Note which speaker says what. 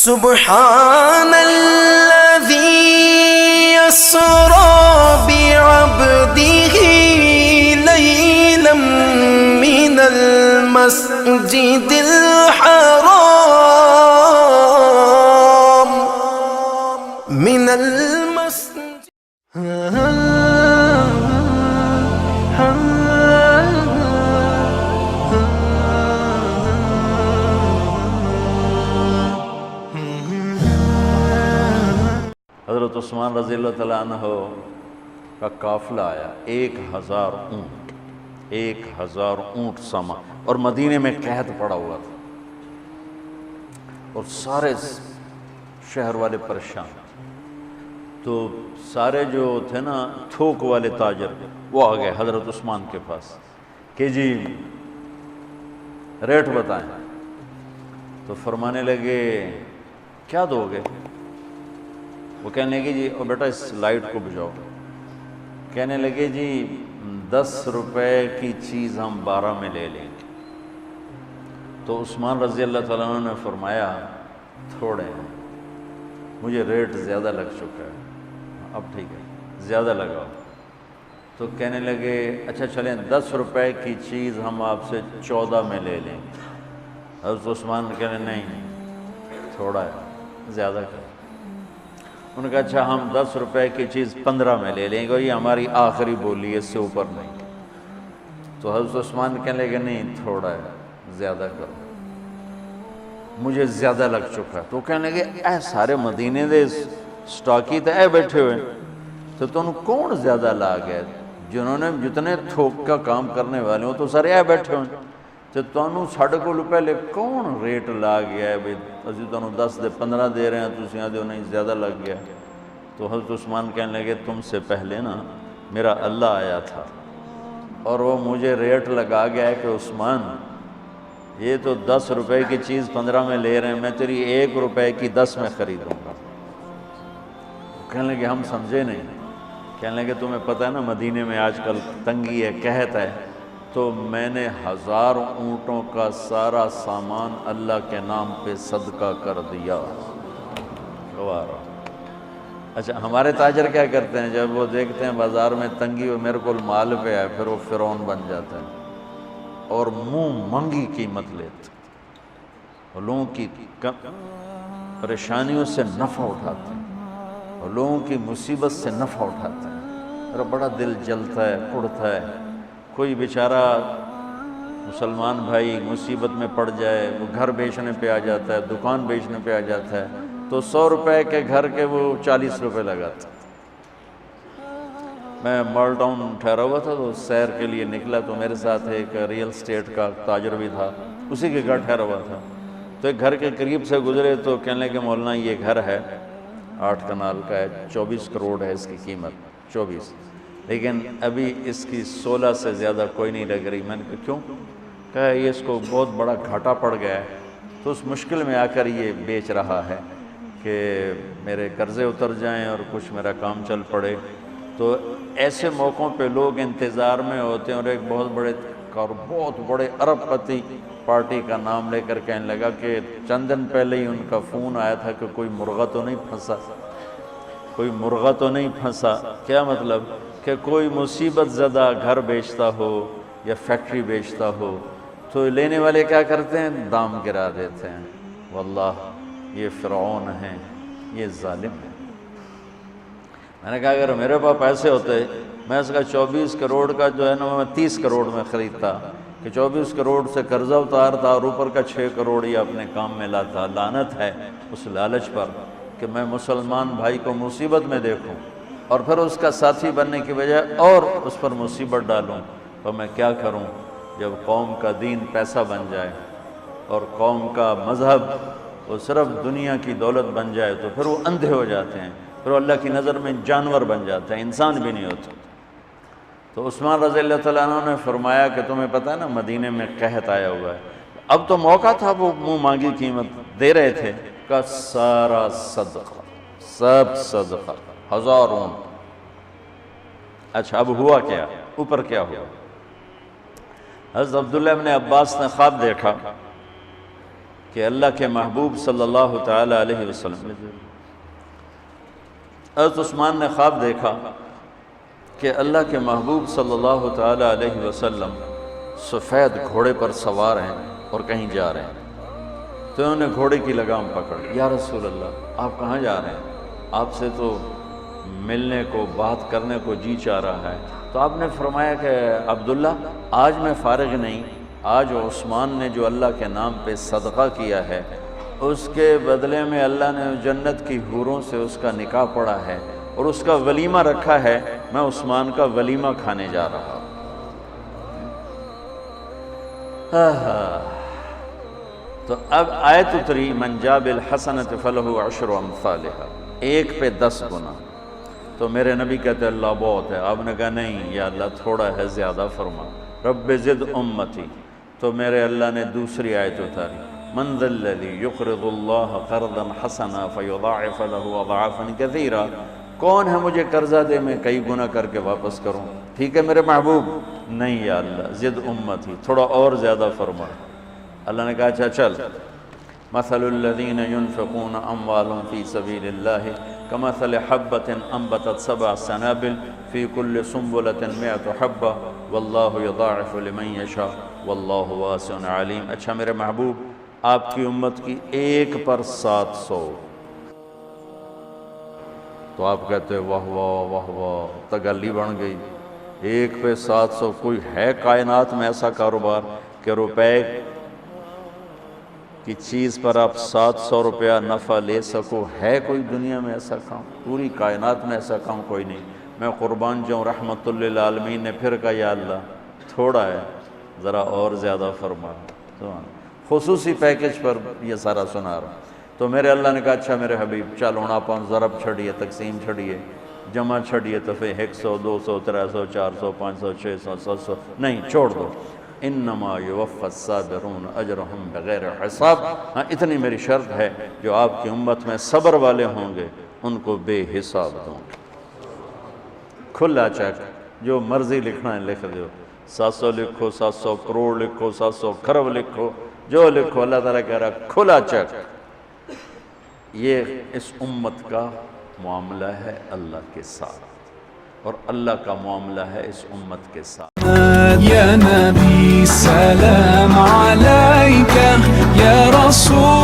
Speaker 1: سبحان الذي يسرى بعبده ليلا من المسجد الحرام من المسجد
Speaker 2: حضرت عثمان رضی اللہ تعالیٰ عنہ کا قافلہ آیا، 1000 اونٹ، 1000 اونٹ سامان، اور مدینے میں قحط پڑا ہوا تھا اور سارے شہر والے پریشان، تو سارے جو تھے نا تھوک والے تاجر وہ آ گئے حضرت عثمان کے پاس کہ جی ریٹ بتائیں، تو فرمانے لگے کیا دو گے؟ وہ کہنے لگے جی او بیٹا اس لائٹ کو بجھاؤ، کہنے لگے جی 10 روپے کی چیز ہم 12 میں لے لیں گے۔ تو عثمان رضی اللہ تعالیٰ عنہ نے فرمایا تھوڑے ہیں، مجھے ریٹ زیادہ لگ چکا ہے، اب ٹھیک ہے زیادہ لگاؤ۔ تو کہنے لگے اچھا چلیں 10 روپے کی چیز ہم آپ سے 14 میں لے لیں گے۔ حضرت عثمان کہنے نہیں تھوڑا ہے زیادہ کر۔ انہوں نے کہا اچھا ہم 10 روپے کی چیز 15 میں لے لیں گے، یہ ہماری آخری بولی ہے، اس سے اوپر نہیں۔ تو حضرت عثمان کہنے لگے نہیں تھوڑا ہے زیادہ کرو، مجھے زیادہ لگ چکا ہے۔ تو کہنے لگے اے سارے مدینے دے سٹاکی تے اے بیٹھے ہوئے، تو تم کون زیادہ لا گئے؟ جنہوں نے جتنے تھوک کا کام کرنے والے ہوں تو سارے اے بیٹھے ہوئے، تو تمہیں ساڑھے کو پہلے کون ریٹ لا گیا ہے بھئی اسی تمہیں 10 دے 15 دے رہے ہیں، تسی یہاں دے نہیں زیادہ لگ گیا۔ تو حضرت عثمان کہنے لگے تم سے پہلے نا میرا اللہ آیا تھا اور وہ مجھے ریٹ لگا گیا ہے کہ عثمان یہ تو 10 روپے کی چیز 15 میں لے رہے ہیں، میں تیری 1 روپے کی 10 میں خریدوں گا۔ کہنے لگے ہم سمجھے نہیں۔ کہنے لگے تمہیں پتہ ہے نا مدینے میں آج کل تنگی ہے، قحط ہے، تو میں نے 1000 اونٹوں کا سارا سامان اللہ کے نام پہ صدقہ کر دیا۔ اچھا ہمارے تاجر کیا کرتے ہیں؟ جب وہ دیکھتے ہیں بازار میں تنگی اور میرے کو مال پہ ہے، پھر وہ فرعون بن جاتا ہے اور منہ منگی قیمت لیتے ہیں، اور لوگوں کی پریشانیوں سے نفع اٹھاتے ہیں اور لوگوں کی مصیبت سے نفع اٹھاتے ہیں۔ میرا بڑا دل جلتا ہے، اڑتا ہے، کوئی بیچارہ مسلمان بھائی مصیبت میں پڑ جائے، وہ گھر بیچنے پہ آ جاتا ہے، دکان بیچنے پہ آ جاتا ہے، تو 100 روپے کے گھر کے وہ 40 روپے لگاتا ہے۔ میں مال ٹاؤن ٹھہرا ہوا تھا تو سیر کے لیے نکلا، تو میرے ساتھ ایک ریئل اسٹیٹ کا تاجر بھی تھا، اسی کے گھر ٹھہرا ہوا تھا۔ تو ایک گھر کے قریب سے گزرے تو کہنے لگے مولانا یہ گھر ہے 8 کنال کا ہے، 24 کروڑ ہے اس کی قیمت، 24، لیکن ابھی اس کی 16 سے زیادہ کوئی نہیں لگ رہی۔ میں نے کہا کیوں؟ کہا یہ اس کو بہت بڑا گھاٹا پڑ گیا ہے، تو اس مشکل میں آ کر یہ بیچ رہا ہے کہ میرے قرضے اتر جائیں اور کچھ میرا کام چل پڑے۔ تو ایسے موقعوں پہ لوگ انتظار میں ہوتے ہیں، اور ایک بہت بڑے ارب پتی پارٹی کا نام لے کر کہنے لگا کہ چند دن پہلے ہی ان کا فون آیا تھا کہ کوئی مرغہ تو نہیں پھنسا، کوئی مرغہ تو نہیں پھنسا۔ کیا مطلب؟ کہ کوئی مصیبت زدہ گھر بیچتا ہو یا فیکٹری بیچتا ہو تو لینے والے کیا کرتے ہیں؟ دام گرا دیتے ہیں۔ واللہ یہ فرعون ہیں، یہ ظالم ہیں۔ میں نے کہا اگر میرے پاس پیسے ہوتے میں اس کا 24 کروڑ کا جو ہے نا میں 30 کروڑ میں خریدتا، کہ 24 کروڑ سے قرضہ اتارتا اور اوپر کا 6 کروڑ ہی اپنے کام میں لاتا۔ لعنت ہے اس لالچ پر کہ میں مسلمان بھائی کو مصیبت میں دیکھوں اور پھر اس کا ساتھی بننے کی بجائے اور اس پر مصیبت ڈالوں۔ تو میں کیا کروں؟ جب قوم کا دین پیسہ بن جائے اور قوم کا مذہب وہ صرف دنیا کی دولت بن جائے تو پھر وہ اندھے ہو جاتے ہیں، پھر وہ اللہ کی نظر میں جانور بن جاتے ہیں، انسان بھی نہیں ہوتے۔ تو عثمان رضی اللہ تعالیٰ عنہ نے فرمایا کہ تمہیں پتہ ہے نا مدینے میں قحط آیا ہوا ہے، اب تو موقع تھا، وہ منہ مانگی قیمت دے رہے تھے، کا سارا صدقہ، سب صدقہ، 1000 اونٹ۔ اچھا اب ہوا کیا؟ اوپر کیا ہوا؟ حضرت عبداللہ ابن عباس نے خواب دیکھا کہ اللہ کے محبوب صلی اللہ تعالی علیہ وسلم، حضرت عثمان نے خواب دیکھا کہ اللہ کے محبوب صلی اللہ تعالی علیہ وسلم سفید گھوڑے پر سوار ہیں اور کہیں جا رہے ہیں۔ تو انہوں نے گھوڑے کی لگام پکڑ، یا رسول اللہ آپ کہاں جا رہے ہیں؟ آپ سے تو ملنے کو، بات کرنے کو جی چاہ رہا ہے۔ تو آپ نے فرمایا کہ عبداللہ آج میں فارغ نہیں، آج عثمان نے جو اللہ کے نام پہ صدقہ کیا ہے اس کے بدلے میں اللہ نے جنت کی حوروں سے اس کا نکاح پڑھا ہے اور اس کا ولیمہ رکھا ہے، میں عثمان کا ولیمہ کھانے جا رہا ہوں۔ تو اب آیت اتری من جاء بالحسنۃ فلہ عشر امثالھا، ایک پہ 10 گنا۔ تو میرے نبی کہتے اللہ بہت ہے، آپ نے کہا نہیں یا اللہ تھوڑا ہے، زیادہ فرما، رب زد امتی۔ تو میرے اللہ نے دوسری آیت اتاری، من ذا الذی یقرض اللہ قرضا حسنا فیضاعف له اضعافا کثیرا، کون ہے مجھے قرضہ دے میں کئی گنا کر کے واپس کروں؟ ٹھیک ہے میرے محبوب، نہیں یا اللہ زد امتی، تھوڑا اور زیادہ فرما۔ اللہ نے کہا اچھا چل، مثل الذین ينفقون اموالهم فی سبیل اللہ کمثل حبۃ انبتت 7 سنابل فی کل سنبلۃ 100 حبۃ واللہ یضاعف لمن یشاء واللہ واسع علیم۔ اچھا میرے محبوب آپ کی امت کی ایک پر 700، تو آپ کہتے ہیں واہ واہ واہ واہ، تگلی بن گئی، ایک پہ 700۔ کوئی ہے کائنات میں ایسا کاروبار کہ روپے کی چیز پر آپ 700 روپیہ نفع لے سکو؟ ہے کوئی دنیا میں ایسا کام؟ پوری کائنات میں ایسا کام کوئی نہیں۔ میں قربان جاؤں، رحمت للعالمین نے پھر کہا یا اللہ تھوڑا ہے، ذرا اور زیادہ فرما۔ خصوصی پیکج پر یہ سارا سنا رہا۔ تو میرے اللہ نے کہا اچھا میرے حبیب چل ہوں آپ ضرب چھڑیے، تقسیم چھڑیے، جمع چھڑیے، تو پھر 100 200 300 400 500 600 700 نہیں، چھوڑ دو۔ انما یوفی الصابرون اجرہم بغیر حساب، ہاں اتنی میری شرط ہے، جو آپ کی امت میں صبر والے ہوں گے ان کو بے حساب دوں گے۔ کھلا چیک، جو مرضی لکھنا ہے لکھ دو، 700 لکھو، 700 کروڑ لکھو، 700 کھرب لکھو، جو لکھو، اللہ تعالیٰ کہہ رہا کھلا چیک۔ یہ اس امت کا معاملہ ہے اللہ کے ساتھ، اور اللہ کا معاملہ ہے اس امت کے ساتھ۔
Speaker 3: یا نبی سلام علیکہ، یا رسول